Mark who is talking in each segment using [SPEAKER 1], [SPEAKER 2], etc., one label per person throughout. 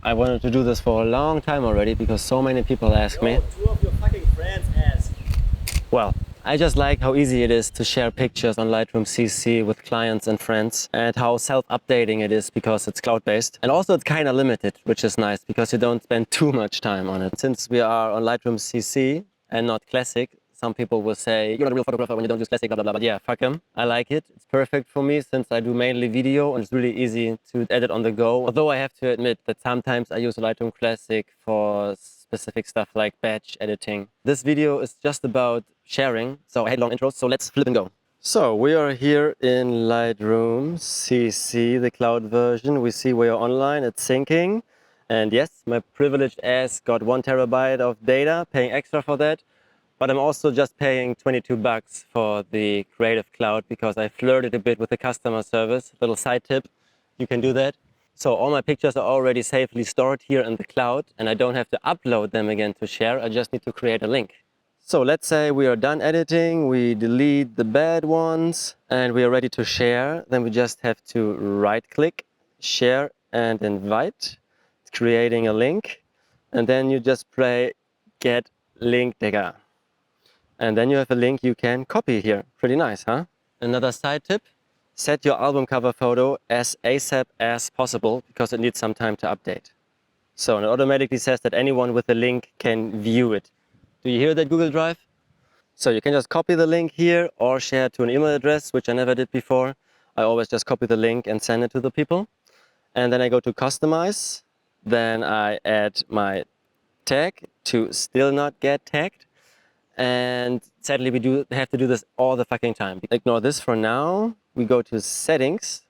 [SPEAKER 1] I wanted to do this for a long time already because so many people ask me.
[SPEAKER 2] Two of your fucking friends ask.
[SPEAKER 1] Well, I just like how easy it is to share pictures on Lightroom CC with clients and friends, and how self-updating it is because it's cloud-based. And also it's kind of limited, which is nice because you don't spend too much time on it. Since we are on Lightroom CC and not Classic, some people will say, you're not a real photographer when you don't use Classic, blah, blah, blah. But yeah, fuck them. I like it. It's perfect for me since I do mainly video and it's really easy to edit on the go. Although I have to admit that sometimes I use Lightroom Classic for specific stuff like batch editing. This video is just about sharing, so I hate long intros, so let's flip and go. So we are here in Lightroom CC, the cloud version. We see we are online, it's syncing. And yes, my privileged ass got 1 terabyte of data, paying extra for that. But I'm also just paying 22 bucks for the Creative Cloud because I flirted a bit with the customer service. Little side tip, you can do that. So all my pictures are already safely stored here in the cloud and I don't have to upload them again to share. I just need to create a link. So let's say we are done editing, we delete the bad ones and we are ready to share. Then we just have to right click, share and invite, creating a link. And then you just play get link digger. And then you have a link you can copy here. Pretty nice, huh? Another side tip, set your album cover photo as ASAP as possible because it needs some time to update. So it automatically says that anyone with the link can view it. Do you hear that, Google Drive? So you can just copy the link here or share it to an email address, which I never did before. I always just copy the link and send it to the people. And then I go to customize. Then I add my tag to still not get tagged. And sadly, we do have to do this all the fucking time. Ignore this for now. We go to settings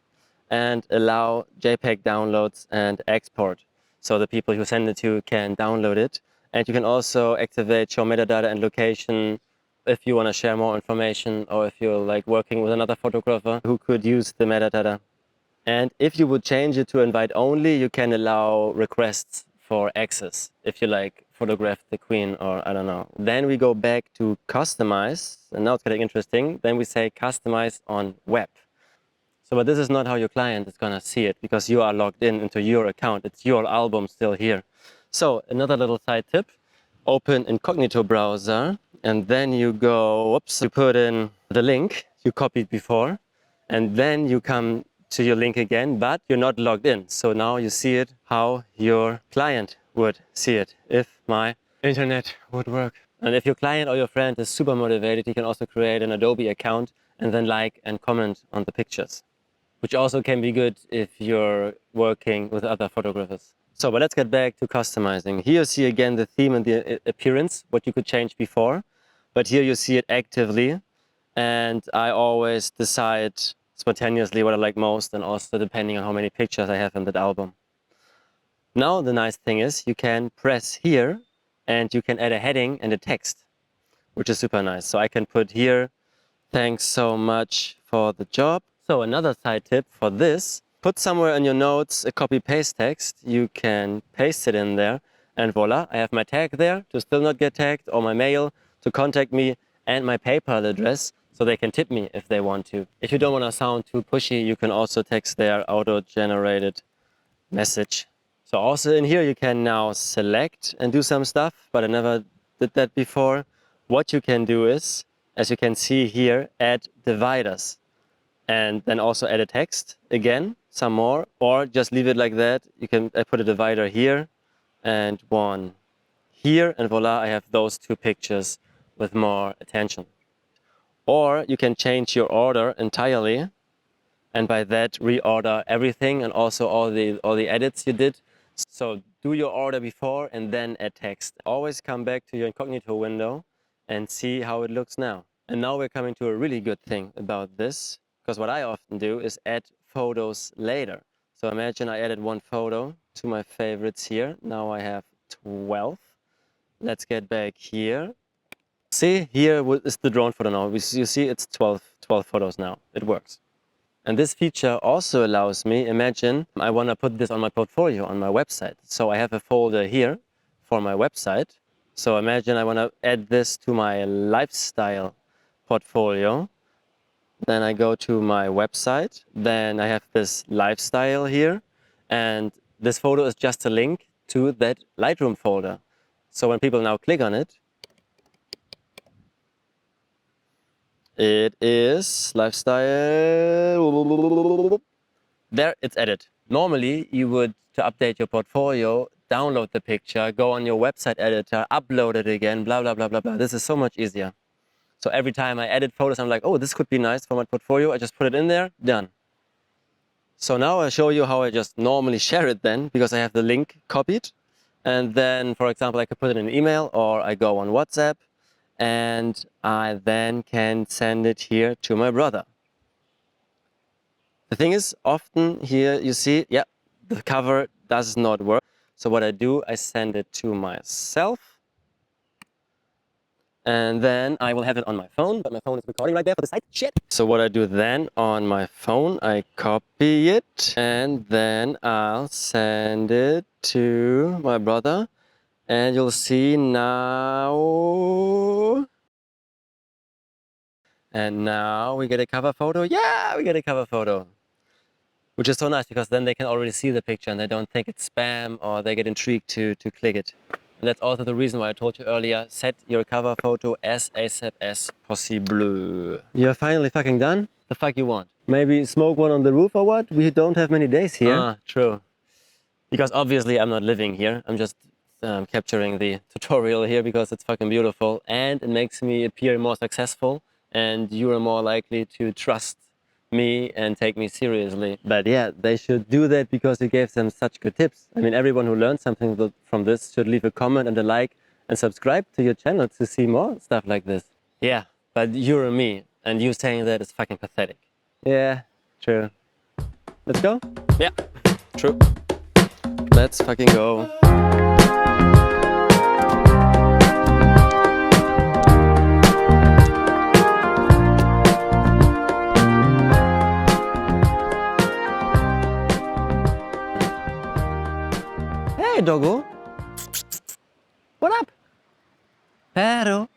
[SPEAKER 1] and allow JPEG downloads and export. So the people who send it to can download it. And you can also activate show metadata and location if you want to share more information or if you're like working with another photographer who could use the metadata. And if you would change it to invite only, you can allow requests for access if you like photograph the queen or I don't know. Then we go back to customize and now it's getting interesting. Then we say customize on web. So, but this is not how your client is gonna see it because you are logged in into your account. It's your album still here. So another little side tip, open incognito browser and then you go, whoops, you put in the link you copied before and then you come to your link again, but you're not logged in. So now you see it how your client would see it if my internet would work. And if your client or your friend is super motivated, you can also create an Adobe account and then like and comment on the pictures, which also can be good if you're working with other photographers. So, but let's get back to customizing. Here you see again the theme and the appearance, what you could change before, but here you see it actively. And I always decide spontaneously what I like most and also depending on how many pictures I have in that album. Now the nice thing is you can press here and you can add a heading and a text, which is super nice. So I can put here, thanks so much for the job. So another side tip for this, put somewhere in your notes a copy paste text. You can paste it in there and voila, I have my tag there to still not get tagged or my mail to contact me and my PayPal address so they can tip me if they want to. If you don't want to sound too pushy, you can also text their auto-generated message. So also in here you can now select and do some stuff, but I never did that before. What you can do is, as you can see here, add dividers and then also add a text again, some more, or just leave it like that. You can put a divider here and one here and voila, I have those two pictures with more attention. Or you can change your order entirely and by that reorder everything and also all the edits you did. So do your order before and then add text. Always come back to your incognito window and see how it looks now. And now we're coming to a really good thing about this, because what I often do is add photos later. So imagine I added one photo to my favorites here. Now I have 12. Let's get back here. See, here is the drone photo now. You see it's 12 photos now. It works. And this feature also allows me, imagine I want to put this on my portfolio on my website. So I have a folder here for my website. So imagine I want to add this to my lifestyle portfolio. Then I go to my website. Then I have this lifestyle here. And this photo is just a link to that Lightroom folder. So when people now click on it, it is lifestyle. There, it's added. Normally, you would, to update your portfolio, download the picture, go on your website editor, upload it again, blah, blah, blah, blah, blah. This is so much easier. So every time I edit photos, I'm like, oh, this could be nice for my portfolio. I just put it in there, done. So now I'll show you how I just normally share it then, because I have the link copied. And then, for example, I could put it in an email, or I go on WhatsApp, and I then can send it here to my brother. The thing is, often here you see, yeah, the cover does not work. So what I do, I send it to myself, and then I will have it on my phone, but my phone is recording right there for the site. Shit! So what I do then on my phone, I copy it, and then I'll send it to my brother, and you'll see now. And now we get a cover photo. Yeah, we get a cover photo. Which is so nice, because then they can already see the picture and they don't think it's spam, or they get intrigued to click it. And that's also the reason why I told you earlier, set your cover photo as ASAP as possible. You're finally fucking done? The fuck you want? Maybe smoke one on the roof or what? We don't have many days here. Ah, true. Because obviously I'm not living here. I'm just capturing the tutorial here because it's fucking beautiful, and it makes me appear more successful, and you are more likely to trust me and take me seriously. But yeah, they should do that because you gave them such good tips. I mean, everyone who learned something from this should leave a comment and a like and subscribe to your channel to see more stuff like this. Yeah, but you're me, and you saying that is fucking pathetic. Yeah, true. Let's go? Yeah, true. Let's fucking go. Hey, doggo. What up? Pero.